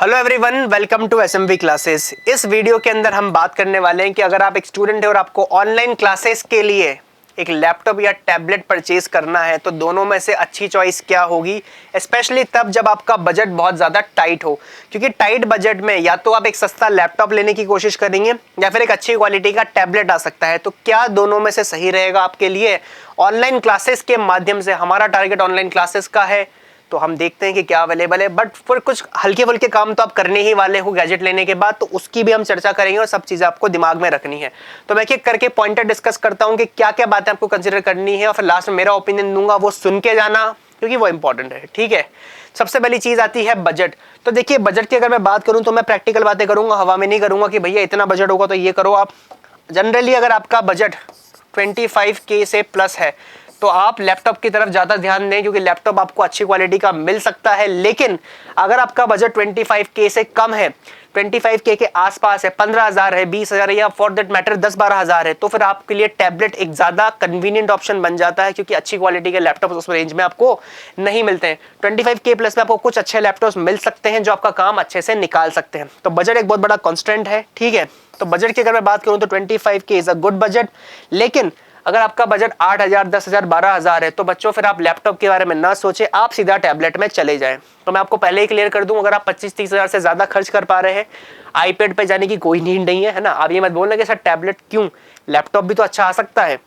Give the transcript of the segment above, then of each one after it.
Hello everyone, welcome to SMV classes. इस video के अंदर हम बात करने वाले हैं कि अगर आप एक स्टूडेंट है और आपको ऑनलाइन क्लासेस के लिए एक लैपटॉप या टैबलेट परचेज करना है तो दोनों में से अच्छी चॉइस क्या होगी, स्पेशली तब जब आपका बजट बहुत ज़्यादा टाइट हो। क्योंकि टाइट बजट में या तो आप एक सस्ता लैपटॉप लेने की कोशिश करेंगे या फिर एक अच्छी क्वालिटी का टैबलेट आ सकता है। तो क्या दोनों में से सही रहेगा आपके लिए? ऑनलाइन क्लासेस के माध्यम से हमारा टारगेट ऑनलाइन क्लासेस का है, तो हम देखते हैं कि क्या अवेलेबल है। बट फिर कुछ हल्के फुल्के काम तो आप करने ही वाले हो गैजेट लेने के बाद, तो उसकी भी हम चर्चा करेंगे और सब चीज़ें आपको दिमाग में रखनी है। तो मैं एक करके पॉइंटर डिस्कस करता हूं कि क्या क्या बातें आपको कंसिडर करनी है और फिर लास्ट में मेरा ओपिनियन दूंगा, वो सुन के जाना क्योंकि वो इंपॉर्टेंट है। ठीक है, सबसे पहली चीज आती है बजट। तो देखिए, बजट की अगर मैं बात करूं तो मैं प्रैक्टिकल बातें करूंगा, हवा में नहीं करूंगा कि भैया इतना बजट होगा तो ये करो। आप जनरली अगर आपका बजट 25K से प्लस है तो आप लैपटॉप की तरफ ज़्यादा ध्यान दें, क्योंकि लैपटॉप आपको अच्छी क्वालिटी का मिल सकता है। लेकिन अगर आपका बजट 25K से कम है, 25K के आसपास है, 15,000 है, 20,000 है, या फॉर दैट मैटर 10-12,000 है, तो फिर आपके लिए टैबलेट एक ज़्यादा कन्वीनियंट ऑप्शन बन जाता है, क्योंकि अच्छी क्वालिटी के लैपटॉप उस रेंज में आपको नहीं मिलते हैं। 25K प्लस में आपको कुछ अच्छे लैपटॉप मिल सकते हैं जो आपका काम अच्छे से निकाल सकते हैं। तो बजट एक बहुत बड़ा कॉन्स्टेंट है। ठीक है, तो बजट की अगर मैं बात करूँ तो 25K is a good budget. लेकिन अगर आपका बजट 8,000, 10,000, 12,000 है तो बच्चों फिर आप लैपटॉप के बारे में ना सोचें, आप सीधा टैबलेट में चले जाएं। तो मैं आपको पहले ही क्लियर कर दूं, अगर आप 25-30 हज़ार से ज़्यादा खर्च कर पा रहे हैं, आईपैड पे जाने की कोई नीड नहीं है ना। आप ये मत बोलना कि सर टैबलेट क्यों, लैपटॉप भी तो अच्छा आ सकता है।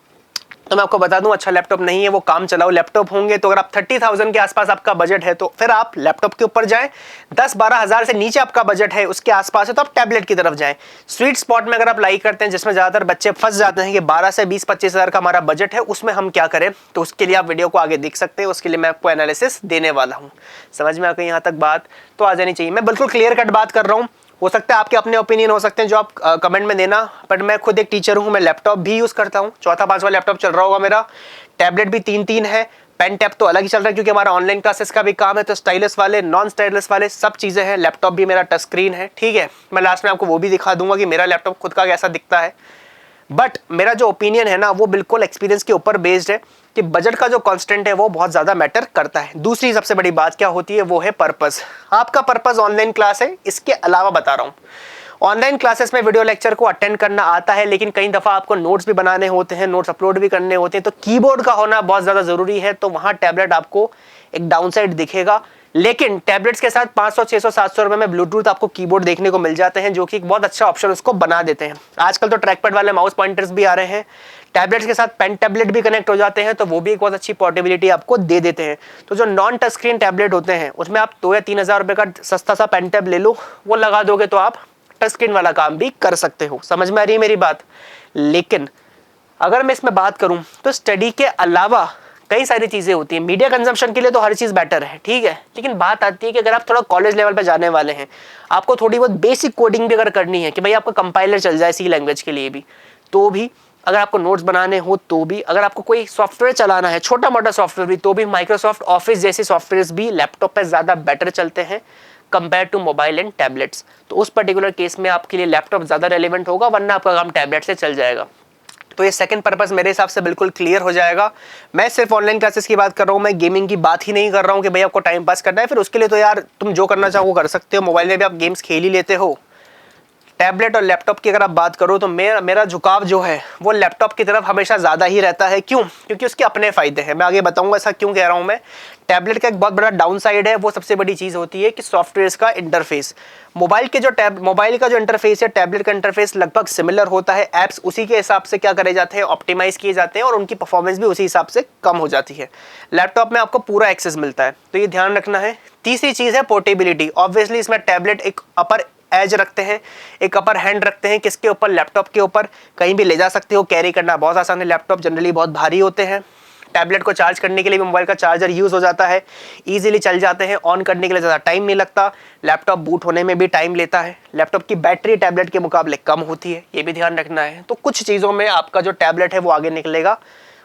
तो मैं आपको बता दूं, अच्छा लैपटॉप नहीं है, वो काम चलाओ लैपटॉप होंगे। तो अगर आप 30,000 के आसपास आपका बजट है तो फिर आप लैपटॉप के ऊपर जाएं। 10-12 हज़ार से नीचे आपका बजट है, उसके आसपास है, तो आप टैबलेट की तरफ जाएं। स्वीट स्पॉट में अगर आप लाइक करते हैं, जिसमें ज़्यादातर बच्चे फंस जाते हैं कि 12 से 20-25 हज़ार का हमारा बजट है, उसमें हम क्या करें, तो उसके लिए आप वीडियो को आगे देख सकते हैं। उसके लिए मैं आपको एनालिसिस देने वाला हूँ। समझ में आ गई यहाँ तक बात? तो आ जानी चाहिए। मैं बिल्कुल क्लियर कट बात कर रहा हूँ। हो सकता है आपके अपने ओपिनियन हो सकते हैं जो आप कमेंट में देना, बट मैं खुद एक टीचर हूं, मैं लैपटॉप भी यूज करता हूं। 4था-5वां लैपटॉप चल रहा होगा मेरा, टैबलेट भी 3-3 है, पेन टैब तो अलग ही चल रहा है क्योंकि हमारा ऑनलाइन क्लासेस का भी काम है। तो स्टाइलस वाले, नॉन स्टाइलस वाले सब चीजें हैं। लैपटॉप भी मेरा टच स्क्रीन है। ठीक है, मैं लास्ट में आपको वो भी दिखा दूंगा कि मेरा लैपटॉप खुद का कैसा दिखता है। बट मेरा जो ओपिनियन है ना, वो बिल्कुल एक्सपीरियंस के ऊपर बेस्ड है कि बजट का जो कांस्टेंट है वो बहुत ज्यादा मैटर करता है। दूसरी सबसे बड़ी बात क्या होती है, वो है पर्पस। आपका पर्पस ऑनलाइन क्लास है, इसके अलावा बता रहा हूं, ऑनलाइन क्लासेस में वीडियो लेक्चर को अटेंड करना आता है, लेकिन कई दफा आपको नोट्स भी बनाने होते हैं, नोट्स अपलोड भी करने होते हैं, तो कीबोर्ड का होना बहुत ज्यादा जरूरी है। तो वहां टैबलेट आपको एक डाउनसाइड दिखेगा। लेकिन टैबलेट्स के साथ 500, 600, 700 रुपए में ब्लूटूथ आपको कीबोर्ड देखने को मिल जाते हैं, जो कि एक बहुत अच्छा ऑप्शन उसको बना देते हैं। आजकल तो ट्रैकपैड वाले माउस पॉइंटर्स भी आ रहे हैं। टैबलेट्स के साथ पेन टैबलेट भी कनेक्ट हो जाते हैं, तो वो भी एक बहुत अच्छी पोर्टेबिलिटी आपको दे देते हैं। तो जो नॉन टच स्क्रीन टैबलेट होते हैं, उसमें आप 2 या 3 हज़ार रुपए का सस्ता सा पेन टैब ले लो, वो लगा दोगे तो आप टच स्क्रीन वाला काम भी कर सकते हो। समझ में आ रही है मेरी बात? लेकिन अगर मैं इसमें बात करूं तो स्टडी के अलावा कई सारी चीजें होती हैं। मीडिया कंजम्पशन के लिए तो हर चीज बेटर है, ठीक है, लेकिन बात आती है कि अगर आप थोड़ा कॉलेज लेवल पे जाने वाले हैं, आपको थोड़ी बहुत बेसिक कोडिंग भी अगर करनी है कि भाई आपका कंपाइलर चल जाए सी लैंग्वेज के लिए भी, तो भी अगर आपको नोट्स बनाने हो तो भी, अगर आपको कोई सॉफ्टवेयर चलाना है, छोटा मोटा सॉफ्टवेयर भी, तो भी माइक्रोसॉफ्ट ऑफिस जैसे सॉफ्टवेयर भी लैपटॉप पे ज्यादा बेटर चलते हैं compare to mobile and tablets. तो उस पर्टिकुलर केस में आपके लिए लैपटॉप ज्यादा रेलेवेंट होगा, वरना आपका काम टैबलेट से चल जाएगा। तो ये सेकंड पर्पस मेरे हिसाब से बिल्कुल क्लियर हो जाएगा। मैं सिर्फ ऑनलाइन क्लासेस की बात कर रहा हूँ, मैं गेमिंग की बात ही नहीं कर रहा हूँ कि भाई आपको टाइम पास करना है, फिर उसके लिए तो यार तुम जो करना चाहो वो कर सकते हो, मोबाइल में भी आप गेम्स खेल ही लेते हो। टैबलेट और लैपटॉप की अगर आप बात करो तो मेरा झुकाव जो है वो लैपटॉप की तरफ हमेशा ज़्यादा ही रहता है। क्यों? क्योंकि उसके अपने फ़ायदे हैं, मैं आगे बताऊंगा ऐसा क्यों कह रहा हूँ मैं। टैबलेट का एक बहुत बड़ा डाउन साइड है, वो सबसे बड़ी चीज़ होती है कि सॉफ्टवेयर का इंटरफेस। मोबाइल का जो इंटरफेस है, टैबलेट का इंटरफेस लगभग सिमिलर होता है। ऐप्स उसी के हिसाब से क्या करे जाते हैं, ऑप्टिमाइज किए जाते हैं, और उनकी परफॉर्मेंस भी उसी हिसाब से कम हो जाती है। लैपटॉप में आपको पूरा एक्सेस मिलता है, तो ये ध्यान रखना है। तीसरी चीज़ है पोर्टेबिलिटी। ऑब्वियसली इसमें टैबलेट एक अपर एज रखते हैं, एक अपर हैंड रखते हैं, किसके ऊपर, लैपटॉप के ऊपर। कहीं भी ले जा सकते हो, कैरी करना बहुत आसान है। लैपटॉप जनरली बहुत भारी होते हैं। टैबलेट को चार्ज करने के लिए भी मोबाइल का चार्जर यूज हो जाता है, इजीली चल जाते हैं, ऑन करने के लिए ज़्यादा टाइम नहीं लगता। लैपटॉप बूट होने में भी टाइम लेता है। लैपटॉप की बैटरी टैबलेट के मुकाबले कम होती है, ये भी ध्यान रखना है। तो कुछ चीज़ों में आपका जो टैबलेट है वो आगे निकलेगा।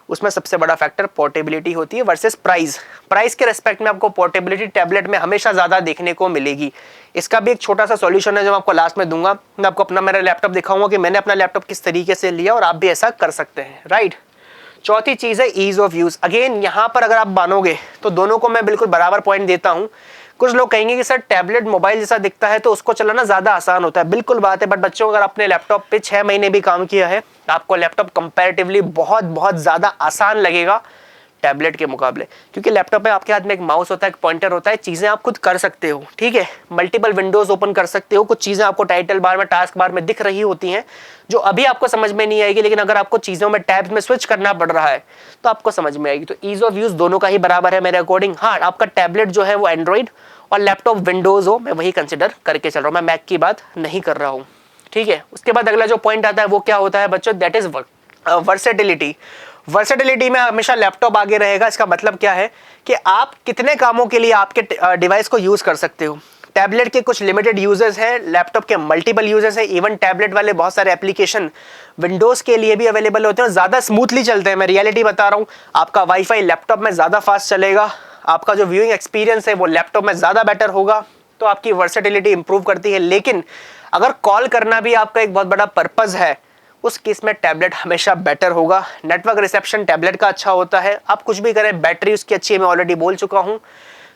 उसमें सबसे बड़ा फैक्टर पोर्टेबिलिटी होती है वर्सेस प्राइस। प्राइस के रेस्पेक्ट में आपको पोर्टेबिलिटी टैबलेट में हमेशा ज़्यादा देखने को मिलेगी। इसका भी एक छोटा सा सॉल्यूशन है जो मैं आपको लास्ट में दूंगा। मैं आपको अपना मेरा लैपटॉप दिखाऊंगा कि मैंने अपना लैपटॉप किस तरीके से लिया, और आप भी ऐसा कर सकते हैं, राइट। चौथी चीज़ है ईज ऑफ यूज़। अगेन यहाँ पर अगर आप मानोगे तो दोनों को मैं बिल्कुल बराबर पॉइंट देता हूँ। कुछ लोग कहेंगे कि सर टैबलेट मोबाइल जैसा दिखता है तो उसको चलाना ज़्यादा आसान होता है। बिल्कुल बात है, बट बच्चों अगर आपने लैपटॉप पे 6 महीने भी काम किया है आपको लैपटॉप कंपैरेटिवली बहुत बहुत ज़्यादा आसान लगेगा टैबलेट के मुकाबले, क्योंकि लैपटॉप में आपके हाथ में एक माउस होता है, एक पॉइंटर होता है, चीज़ें आप खुद कर सकते हो, ठीक है, मल्टीपल विंडोज ओपन कर सकते हो, कुछ चीज़ें आपको टाइटल बार में, टास्क बार में दिख रही होती हैं जो अभी आपको समझ में नहीं आएगी, लेकिन अगर आपको चीज़ों में टैब्स में स्विच करना पड़ रहा है तो आपको समझ में आएगी। तो ईज ऑफ यूज़ दोनों का ही बराबर है मेरे अकॉर्डिंग। हाँ, आपका टैबलेट जो है वो एंड्रॉइड और लैपटॉप विंडोज़ हो, मैं वही कंसिडर करके चल रहा हूँ, मैं मैक की बात नहीं कर रहा हूँ, ठीक है। उसके बाद अगला जो पॉइंट आता है वो क्या होता है बच्चों, दैट इज वर्सेटिलिटी। वर्सेटिलिटी में हमेशा लैपटॉप आगे रहेगा। इसका मतलब क्या है कि आप कितने कामों के लिए आपके डिवाइस को यूज कर सकते हो। टैबलेट के कुछ लिमिटेड यूजर्स हैं, लैपटॉप के मल्टीपल यूजर्स हैं, इवन टैबलेट वाले बहुत सारे एप्लीकेशन विंडोज के लिए भी अवेलेबल होते हैं और ज़्यादा स्मूथली चलते हैं। मैं रियलिटी बता रहा हूँ, आपका वाईफाई लैपटॉप में ज़्यादा फास्ट चलेगा, आपका जो व्यूइंग एक्सपीरियंस है वो लैपटॉप में ज़्यादा बेटर होगा, तो आपकी वर्सेटिलिटी इंप्रूव करती है। लेकिन अगर कॉल करना भी आपका एक बहुत बड़ा पर्पज़ है, उस केस में टैबलेट हमेशा बेटर होगा। नेटवर्क रिसेप्शन टैबलेट का अच्छा होता है, आप कुछ भी करें, बैटरी उसकी अच्छी है, मैं ऑलरेडी बोल चुका हूं,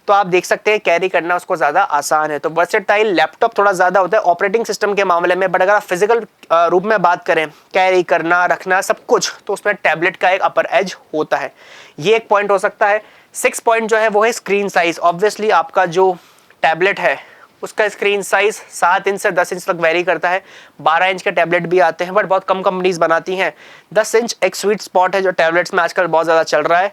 तो आप देख सकते हैं कैरी करना उसको ज़्यादा आसान है। तो वर्सेटाइल लैपटॉप थोड़ा ज़्यादा होता है ऑपरेटिंग सिस्टम के मामले में, बट अगर आप फिजिकल रूप में बात करें, कैरी करना, रखना सब कुछ, तो उसमें टैबलेट का एक अपर एज होता है। ये एक पॉइंट हो सकता है। 6 पॉइंट जो है वो है स्क्रीन साइज। ऑब्वियसली आपका जो टैबलेट है उसका स्क्रीन साइज 7 इंच से 10 इंच तक वेरी करता है। 12 इंच के टैबलेट भी आते हैं, बट बहुत कम कंपनीज बनाती हैं। 10 इंच एक स्वीट स्पॉट है जो टैबलेट्स में आजकल बहुत ज़्यादा चल रहा है।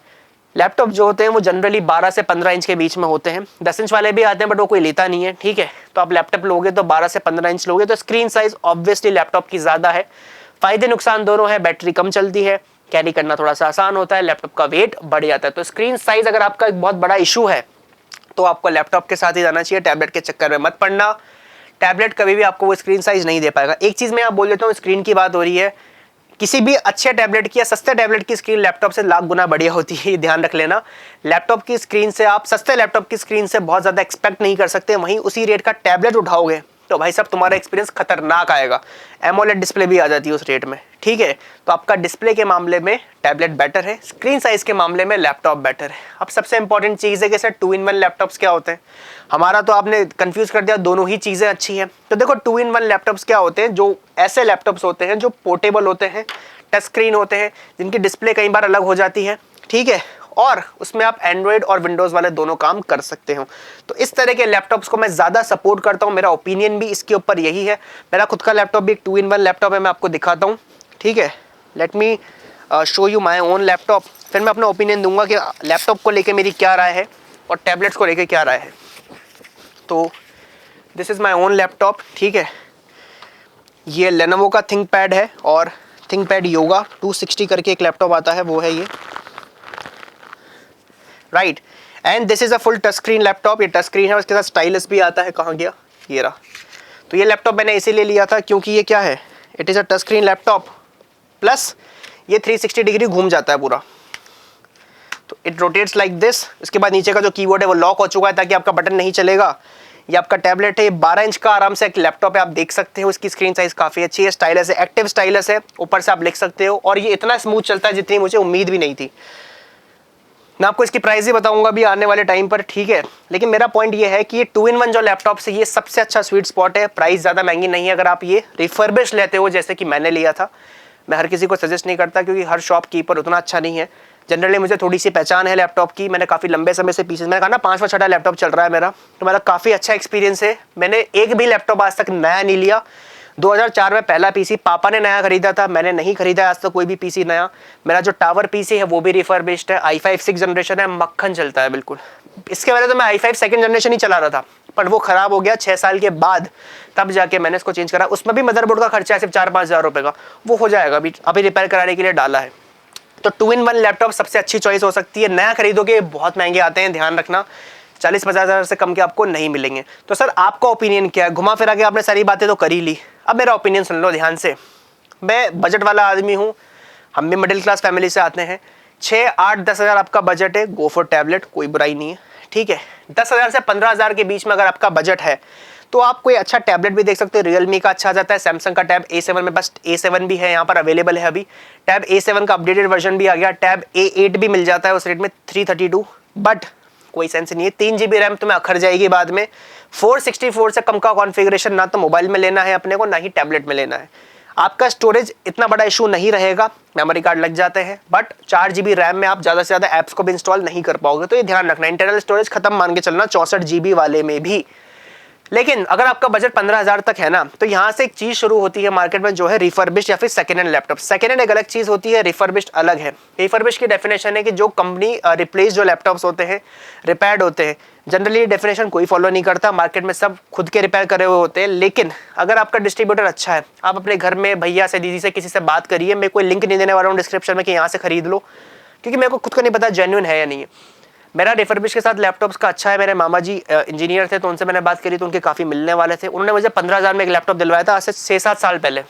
लैपटॉप जो होते हैं वो जनरली 12 से 15 इंच के बीच में होते हैं। 10 इंच वाले भी आते हैं बट वो कोई लेता नहीं है, ठीक है। तो आप लैपटॉप लोगे तो 12 से 15 इंच लोगे, तो स्क्रीन साइज ऑब्वियसली लैपटॉप की ज़्यादा है। फायदे नुकसान दोनों है, बैटरी कम चलती है, कैरी करना थोड़ा सा आसान होता है, लैपटॉप का वेट बढ़ जाता है। तो स्क्रीन साइज अगर आपका एक बहुत बड़ा इशू है तो आपको लैपटॉप के साथ ही जाना चाहिए, टैबलेट के चक्कर में मत पड़ना। टैबलेट कभी भी आपको वो स्क्रीन साइज नहीं दे पाएगा। एक चीज़ मैं आप बोल देता हूँ, स्क्रीन की बात हो रही है, किसी भी अच्छे टैबलेट की या सस्ते टैबलेट की स्क्रीन लैपटॉप से लाख गुना बढ़िया होती है, ये ध्यान रख लेना। लैपटॉप की स्क्रीन से आप सस्ते लैपटॉप की स्क्रीन से बहुत ज़्यादा एक्सपेक्ट नहीं कर सकते, वहीं उसी रेट का टैबलेट उठाओगे तो भाई साहब तुम्हारा एक्सपीरियंस खतरनाक आएगा। एमोलेड डिस्प्ले भी आ जाती है उस रेट में, ठीक है। तो आपका डिस्प्ले के मामले में टैबलेट बेटर है, स्क्रीन साइज के मामले में लैपटॉप बेटर है। अब सबसे इंपॉर्टेंट चीज़ है कि सर 2-in-1 लैपटॉप्स क्या होते हैं। हमारा तो आपने कंफ्यूज कर दिया, दोनों ही चीज़ें अच्छी हैं। तो देखो 2-in-1 लैपटॉप्स क्या होते हैं, जो ऐसे लैपटॉप्स होते हैं जो पोर्टेबल होते हैं, टच स्क्रीन होते हैं, जिनकी डिस्प्ले कई बार अलग हो जाती है, ठीक है, और उसमें आप एंड्रॉइड और विंडोज़ वाले दोनों काम कर सकते हो। तो इस तरह के लैपटॉप्स को मैं ज़्यादा सपोर्ट करता हूँ, मेरा ओपिनियन भी इसके ऊपर यही है। मेरा खुद का लैपटॉप भी एक 2-in-1 लैपटॉप है, मैं आपको दिखाता हूँ, ठीक है। Let me show you my own laptop, फिर मैं अपना ओपिनियन दूंगा कि लैपटॉप को लेके मेरी क्या राय है और टैबलेट्स को लेके क्या राय है। तो this is my own laptop, ठीक है। ये लेनोवो का थिंकपैड है और थिंकपैड योगा 260 करके एक लैपटॉप आता है, वो है ये, right. And this is a full touch screen laptop. ये टच स्क्रीन है, उसके साथ स्टाइलस भी आता है। कहाँ गया, ये रहा। तो ये लैपटॉप मैंने इसीलिए लिया था क्योंकि ये क्या है, it is a touch screen laptop plus ये 360 डिग्री घूम जाता है पूरा, तो इट रोटेट्स लाइक दिस। इसके बाद नीचे का जो कीबोर्ड है वो लॉक हो चुका है ताकि आपका बटन नहीं चलेगा। ये आपका टैबलेट है, 12 इंच का आराम से एक लैपटॉप है, आप देख सकते हो। इसकी स्क्रीन साइज काफ़ी अच्छी है, स्टाइलस है, एक्टिव स्टाइलस है, ऊपर से आप लिख सकते हो, और ये इतना स्मूथ चलता है जितनी मुझे उम्मीद भी नहीं थी। मैं आपको इसकी प्राइस ही बताऊंगा भी आने वाले टाइम पर, ठीक है। लेकिन मेरा पॉइंट ये है कि ये 2-in-1 जो लैपटॉप है ये सबसे अच्छा स्वीट स्पॉट है। प्राइस ज़्यादा महंगी नहीं है। अगर आप ये रिफर्बिश लेते हो जैसे कि मैंने लिया था, मैं हर किसी को सजेस्ट नहीं करता क्योंकि हर शॉपकीपर उतना अच्छा नहीं है। जनरली मुझे थोड़ी सी पहचान है लैपटॉप की, मैंने काफ़ी लंबे समय से पीछे, मैंने कहा ना 5वां 6वां लैपटॉप चल रहा है मेरा, तो मेरा काफ़ी अच्छा एक्सपीरियंस है। मैंने एक भी लैपटॉप आज तक नया नहीं लिया। 2004 में पहला पीसी पापा ने नया खरीदा था, मैंने नहीं खरीदा आज तक कोई भी पीसी नया। मेरा जो टावर पीसी है वो भी रिफर्बिश्ड है, i5 6 जनरेशन है, मक्खन चलता है बिल्कुल। इसके पहले तो मैं i5 सेकंड जनरेशन ही चला रहा था, पर वो खराब हो गया 6 साल के बाद, तब जाके मैंने इसको चेंज करा। उसमें भी मदरबोर्ड का खर्चा है सिर्फ 4-5 हज़ार रुपये का, वो हो जाएगा, अभी रिपेयर कराने के लिए डाला है। तो 2-in-1 लैपटॉप सबसे अच्छी चॉइस हो सकती है। नया खरीदोगे बहुत महंगे आते हैं, ध्यान रखना, 40-50 हज़ार से कम के आपको नहीं मिलेंगे। तो सर आपका ओपिनियन क्या है? घुमा फिरा के आपने सारी बातें तो कर ही ली, अब मेरा ओपिनियन सुन लो ध्यान से। मैं बजट वाला आदमी हूँ, हम भी मिडिल क्लास फैमिली से आते हैं। 6-8-10 हज़ार आपका बजट है, गो फॉर टैबलेट, कोई बुराई नहीं है, ठीक है। 10 हज़ार से 15 हज़ार के बीच में अगर आपका बजट है तो आप कोई अच्छा टैबलेट भी देख सकते हो। रियलमी का अच्छा आ जाता है, सैमसंग का टैब A7 में, बस A7 भी है यहाँ पर अवेलेबल है अभी। टैब A7 का अपडेटेड वर्जन भी आ गया, टैब A8 भी मिल जाता है उस रेट में 332। बट कोई सेंस नहीं है। 3 GB रैम तुम्हें अखर जाएगी बाद में। 464 से कम का कॉन्फ़िगरेशन ना तो मोबाइल में लेना है अपने को, ना ही टैबलेट में लेना है। आपका स्टोरेज इतना बड़ा इशू नहीं रहेगा, मेमोरी कार्ड लग जाते हैं, बट 4 GB रैम में आप ज़्यादा से ज़्यादा ऐप्स को भी इंस्टॉल नहीं कर पाओगे, तो ये ध्यान रखना। इंटरनल स्टोरेज खत्म मान के चलना 64 GB वाले में भी। लेकिन अगर आपका बजट 15,000 तक है ना, तो यहाँ से एक चीज शुरू होती है मार्केट में, जो है रिफर्बिश्ड या फिर second hand laptop. Second hand एक अलग चीज होती है, रिफर्बिश्ड अलग है। रिफर्बिश्ड की डेफिनेशन है कि जो कंपनी रिप्लेस जो लैपटॉप्स होते हैं, रिपेयर्ड होते हैं। जनरली डेफिनेशन कोई फॉलो नहीं करता, मार्केट में सब खुद के रिपेयर करे हुए होते हैं। लेकिन अगर आपका डिस्ट्रीब्यूटर अच्छा है, आप अपने घर में भैया से, दीदी से, किसी से बात करिए। मैं कोई लिंक नहीं देने वाला हूँ डिस्क्रिप्शन में कि यहाँ से खरीद लो, क्योंकि मेरे को खुद को नहीं पता जेन्युइन है या नहीं है। मेरा रिफर्बिश के साथ लैपटॉप्स का अच्छा है। मेरे मामा जी इंजीनियर थे, तो उनसे मैंने बात करी तो उनके काफ़ी मिलने वाले थे। उन्होंने मुझे 15,000 में एक लैपटॉप दिलवाया था, आज से 6-7 साल पहले।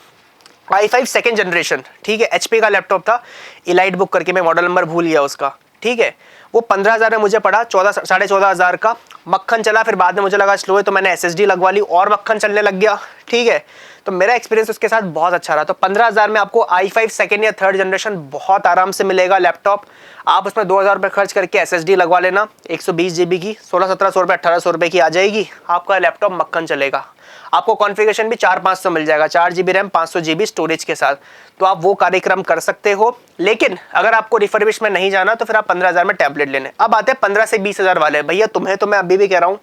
i5 सेकेंड जनरेशन, ठीक है, HP का लैपटॉप था, इलाइट बुक करके, मैं मॉडल नंबर भूल गया उसका, ठीक है। वो 15,000 में मुझे पड़ा, 14,500 का मक्खन चला। फिर बाद में मुझे लगा स्लो है, तो मैंने SSD लगवा ली और मक्खन चलने लग गया, ठीक है। तो मेरा एक्सपीरियंस उसके साथ बहुत अच्छा रहा। तो 15,000 में आपको i5 सेकेंड या थर्ड जनरेशन बहुत आराम से मिलेगा लैपटॉप। आप उसमें 2,000 रुपये खर्च करके SSD लगवा लेना, 120 GB की, 1600-1700 रुपये, 1800 रुपये की आ जाएगी, आपका लैपटॉप मक्खन चलेगा। आपको कॉन्फ़िगरेशन भी 4-500 मिल जाएगा, 4 GB रैम, 500 GB स्टोरेज के साथ, तो आप वो कार्यक्रम कर सकते हो। लेकिन अगर आपको रिफर्बिश में नहीं जाना, तो फिर आप 15,000 में टैबलेट लेने। अब आते हैं 15 से 20,000 वाले। भैया तुम्हें तो मैं अभी भी कह रहा हूँ,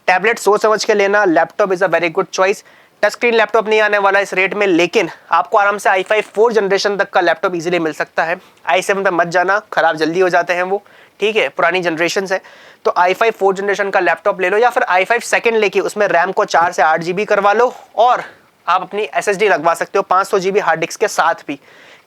टैबलेट सोच समझ के लेना, laptop is a very good choice. Touch screen laptop नहीं आने वाला इस रेट में, लेकिन आपको आराम से i5 4 जनरेशन तक का लैपटॉप इजीली मिल सकता है। i7 पे मत जाना, खराब जल्दी हो जाते हैं वो, ठीक है, पुरानी जनरेशन है। तो i5 4 जनरेशन का लैपटॉप ले लो, या फिर i5 सेकेंड लेके उसमें रैम को 4 से 8 GB करवा लो, और आप अपनी SSD लगवा सकते हो 500 GB हार्ड डिस्क के साथ भी।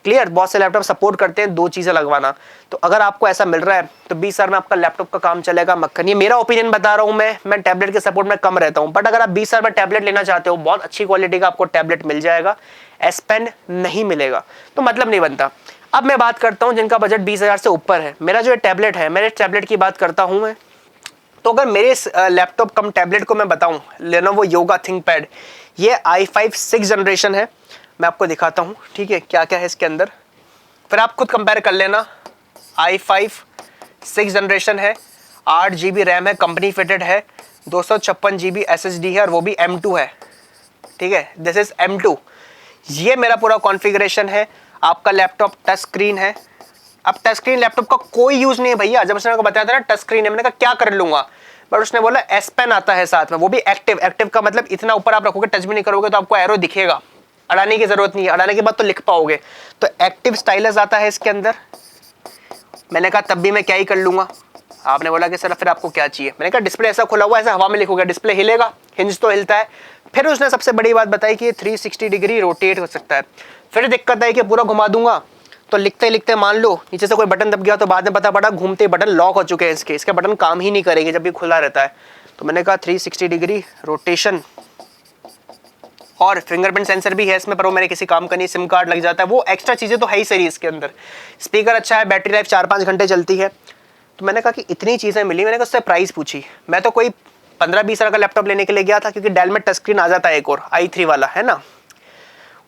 क्लियर, बहुत से लैपटॉप सपोर्ट करते हैं 2 चीजें लगवाना। तो अगर आपको ऐसा मिल रहा है, तो 20,000 में आपका लैपटॉप का काम चलेगा मक्खन। ये मेरा ओपिनियन बता रहा हूँ, मैं टैबलेट के सपोर्ट में कम रहता हूँ, बट अगर आप 20,000 में टैबलेट लेना चाहते हो, बहुत अच्छी क्वालिटी का आपको टैबलेट मिल जाएगा, S Pen नहीं मिलेगा, तो मतलब नहीं बनता। अब मैं बात करता हूँ जिनका बजट 20,000 से ऊपर है। मेरा जो टैबलेट है, मेरे टैबलेट की बात करता हूँ मैं। तो अगर मेरे लैपटॉप कम टैबलेट को मैं बताऊं, लेनोवो योगा थिंकपैड, ये i5 6 जनरेशन है। मैं आपको दिखाता हूं, ठीक है, क्या क्या है इसके अंदर, फिर आप खुद कंपेयर कर लेना। i5 6 जनरेशन है, 8 GB रैम है, कंपनी फिटेड है, 256 GB SSD है, और वो भी M2 है, ठीक है, दिस इज M2। ये मेरा पूरा कॉन्फ़िगरेशन है। आपका लैपटॉप टच स्क्रीन है। अब टच स्क्रीन लैपटॉप का कोई यूज नहीं है भैया। जब उसने बताया था ना टच स्क्रीन है, मैंने कहा क्या कर लूंगा, बट उसने बोला S Pen आता है साथ में, वो भी एक्टिव। एक्टिव का मतलब इतना ऊपर आप रखोगे, टच भी नहीं करोगे तो आपको एरो दिखेगा, अड़ाने की जरूरत नहीं है, अड़ाने के बाद तो लिख पाओगे। तो एक्टिव स्टाइलस आता है इसके अंदर। मैंने कहा तब भी मैं क्या ही कर लूंगा। आपने बोला कि सर फिर आपको क्या चाहिए, मैंने कहा डिस्प्ले ऐसा खुला हुआ है, ऐसा हवा में लिखोगे डिस्प्ले हिलेगा, हिंज तो हिलता है। फिर उसने सबसे बड़ी बात बताई कि 360 डिग्री रोटेट हो सकता है। फिर दिक्कत है कि पूरा घुमा दूंगा तो लिखते लिखते मान लो नीचे से कोई बटन दब गया, तो बाद में पता पड़ा घूमते बटन लॉक हो चुके हैं, इसके बटन काम ही नहीं करेंगे जब भी खुला रहता है। तो मैंने कहा 360 डिग्री रोटेशन, और फिंगरप्रिंट सेंसर भी है इसमें, पर वो मेरे किसी काम का नहीं, सिम कार्ड लग जाता है, वो एक्स्ट्रा चीज़ें तो है ही सही इसके अंदर। स्पीकर अच्छा है, बैटरी लाइफ 4-5 घंटे चलती है। तो मैंने कहा कि इतनी चीज़ें मिली, मैंने कहा उससे प्राइस पूछी। मैं तो कोई 15-20 हज़ार का लैपटॉप लेने के लिए गया था, क्योंकि डेल में टच स्क्रीन आ जाता है एक और i3 वाला, है ना।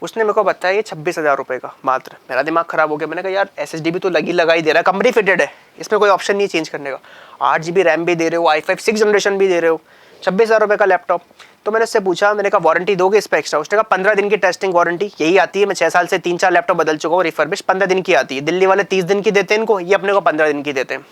उसने मेरे को बताया ये 26,000 रुपये का मात्र। मेरा दिमाग खराब हो गया। मैंने कहा यार SSD भी तो लगा ही दे रहा है, कंपनी फिटेड है, इसमें कोई ऑप्शन नहीं चेंज करने का, 8 GB रैम भी दे रहे हो, i5 6 जनरेशन भी दे रहे हो, 26,000 रुपये का लैपटॉप। तो मैंने उससे पूछा, मैंने कहा वारंटी दोगे इस पर एक्स्ट्रा? उसने कहा 15 दिन की टेस्टिंग वारंटी, यही आती है। मैं 6 साल से 3-4 लैपटॉप बदल चुका हूँ, रिफर्बिश 15 दिन की आती है। दिल्ली वाले 30 दिन की देते हैं इनको, ये अपने को 15 दिन की देते हैं।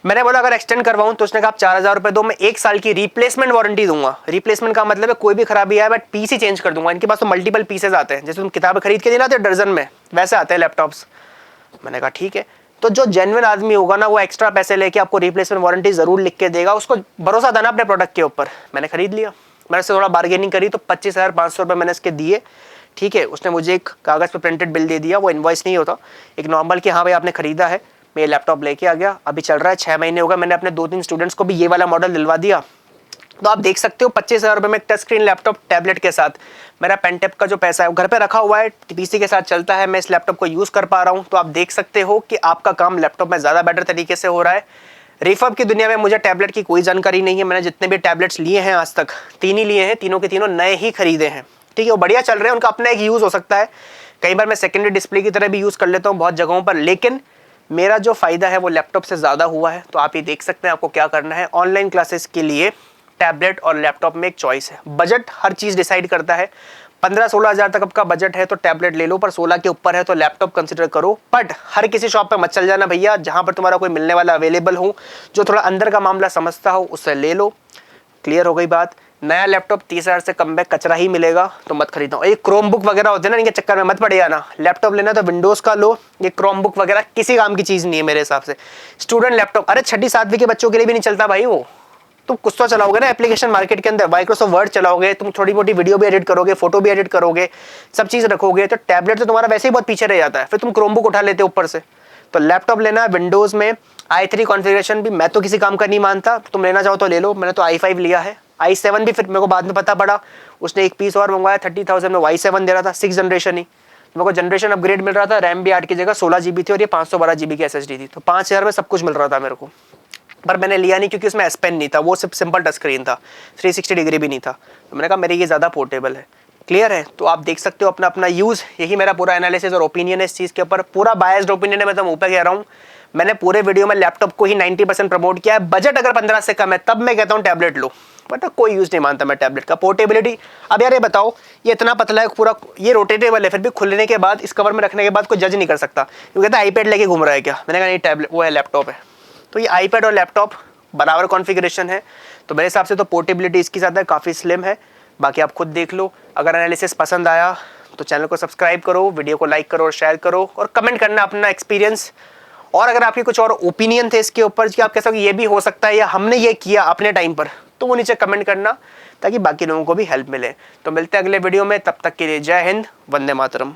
मैंने बोला अगर एक्सटेंड करवाऊं, तो उसने कहा आप 4,000 रुपये दो, मैं 1 साल की रिप्लेसमेंट वारंटी दूंगा। रिप्लेसमेंट का मतलब है कोई भी खराबी आए मैं पीस ही चेंज कर दूंगा। इनके पास तो मल्टीपल पीसेज आते हैं, जैसे तुम किताबें खरीद के दिलाते हो दर्जन में, वैसे आते हैं लैपटॉप्स। मैंने कहा ठीक है। तो जो जेन्युइन आदमी होगा ना, वो एक्स्ट्रा पैसे लेके आपको रिप्लेसमेंट वारंटी जरूर लिख के देगा, उसको भरोसा था ना अपने प्रोडक्ट के ऊपर। मैंने खरीद लिया। मैंने उससे थोड़ा बार्गेनिंग करी, तो 25,500 रुपये मैंने इसके दिए, ठीक है। उसने मुझे एक कागज़ पे प्रिंटेड बिल दे दिया, वो इनवॉइस नहीं होता, एक नॉर्मल कि हाँ भाई आपने खरीदा है। मैं लैपटॉप लेके आ गया, अभी चल रहा है, 6 महीने हो गए। मैंने अपने 2-3 स्टूडेंट्स को भी ये वाला मॉडल दिलवा दिया। तो आप देख सकते हो 25,000 रुपये में टच स्क्रीन लैपटॉप टैबलेट के साथ। मेरा पेनटेप का जो पैसा है वो घर पे रखा हुआ है, पीसी के साथ चलता है, मैं इस लैपटॉप को यूज़ कर पा रहा हूँ। तो आप देख सकते हो कि आपका काम लैपटॉप में ज़्यादा बेटर तरीके से हो रहा है। रिफर्ब की दुनिया में मुझे टैबलेट की कोई जानकारी नहीं है। मैंने जितने भी टैबलेट्स लिए हैं आज तक, 3 ही लिए हैं, तीनों के तीनों नए ही खरीदे हैं, ठीक है। वो बढ़िया चल रहे हैं, उनका अपना एक यूज़ हो सकता है। कई बार मैं सेकेंडरी डिस्प्ले की तरह भी यूज़ कर लेता हूँ बहुत जगहों पर, लेकिन मेरा जो फ़ायदा है वो लैपटॉप से ज़्यादा हुआ है। तो आप ये देख सकते हैं आपको क्या करना है। ऑनलाइन क्लासेस के लिए टैबलेट और लैपटॉप में एक चॉइस है। बजट हर चीज़ डिसाइड करता है। 15-16 हज़ार तक आपका बजट है तो टैबलेट ले लो, पर 16 के ऊपर है तो लैपटॉप कंसिडर करो। बट हर किसी शॉप पे मत चल जाना भैया, जहाँ पर तुम्हारा कोई मिलने वाला अवेलेबल हो, जो थोड़ा अंदर का मामला समझता हो, उससे ले लो। क्लियर हो गई बात। नया लैपटॉप 30 हज़ार से कम में कचरा ही मिलेगा, तो मत खरीदना। ये क्रोम बुक वगैरह होते हैं ना, इनके चक्कर में मत पड़िएगा ना। लैपटॉप लेना तो विंडोज़ का लो, ये क्रोम बुक वगैरह किसी काम की चीज़ नहीं है मेरे हिसाब से। स्टूडेंट लैपटॉप, अरे 6ठी-7वीं के बच्चों के लिए भी नहीं चलता भाई वो। तुम कुछ तो चलाओगे ना एप्लीकेशन मार्केट के अंदर, माइक्रोसॉफ्ट वर्ड चलाओगे, तुम थोड़ी मोटी वीडियो भी एडिट करोगे, फोटो भी एडिट करोगे, सब चीज़ रखोगे, तो टैबलेट तो तुम्हारा वैसे ही बहुत पीछे रह जाता है, फिर तुम क्रोम बुक उठा लेते हो ऊपर से। तो लैपटॉप लेना विंडोज़ में i3 कॉन्फ़िगरेशन भी मैं तो किसी काम का नहीं मानता, तुम लेना चाहो तो ले लो। मैंने तो i5 लिया है, i7 भी फिर मेरे को बाद में पता पड़ा, उसने एक पीस और मंगवाया 30,000 में, y7 दे रहा था, 6 जनरेशन ही। मेरे को जनरेशन अपग्रेड मिल रहा था, रैम भी 8 की जगह 16 GB थी और ये 512 GB की SSD थी, तो 5,000 में सब कुछ मिल रहा था मेरे को। पर मैंने लिया नहीं क्योंकि उसमें S Pen नहीं था, वो सिर्फ सिंपल टच स्क्रीन था, 360 डिग्री भी नहीं था। तो मैंने कहा मेरे ये ज़्यादा पोर्टेबल है। क्लियर है। तो आप देख सकते हो अपना अपना यूज़। यही मेरा पूरा एनालिसिस और ओपिनियन है इस चीज़ के ऊपर। पूरा बायस्ड ओपिनियन है, मैं तो मुँह पे कह रहा हूँ। मैंने पूरे वीडियो में लैपटॉप को ही 90% प्रमोट किया है। बजट अगर 15 से कम है तब मैं कहता हूँ टैबलेट लो, बट कोई यूज़ नहीं मानता मैं टैबलेट का। पोर्टेबिलिटी, अब यार ये बताओ, ये इतना पतला है पूरा, ये रोटेटेबल है, फिर भी खुलने के बाद इस कवर में रखने के बाद कोई जज नहीं कर सकता। क्योंकि कहता है आईपैड लेके घूम रहा है क्या, मैंने कहा नहीं टैबलेट वो है, लैपटॉप है। तो ये आईपैड और लैपटॉप बराबर कॉन्फ़िगरेशन है, तो मेरे हिसाब से तो पोर्टेबिलिटी इसकी ज़्यादा है, काफ़ी स्लिम है। बाकी आप खुद देख लो। अगर एनालिसिस पसंद आया तो चैनल को सब्सक्राइब करो, वीडियो को लाइक करो और शेयर करो, और कमेंट करना अपना एक्सपीरियंस। और अगर आपके कुछ और ओपिनियन थे इसके ऊपर कि आप कह सको ये भी हो सकता है या हमने ये किया अपने टाइम पर, तो वो नीचे कमेंट करना ताकि बाकी लोगों को भी हेल्प मिले। तो मिलते हैं अगले वीडियो में, तब तक के लिए जय हिंद, वंदे मातरम।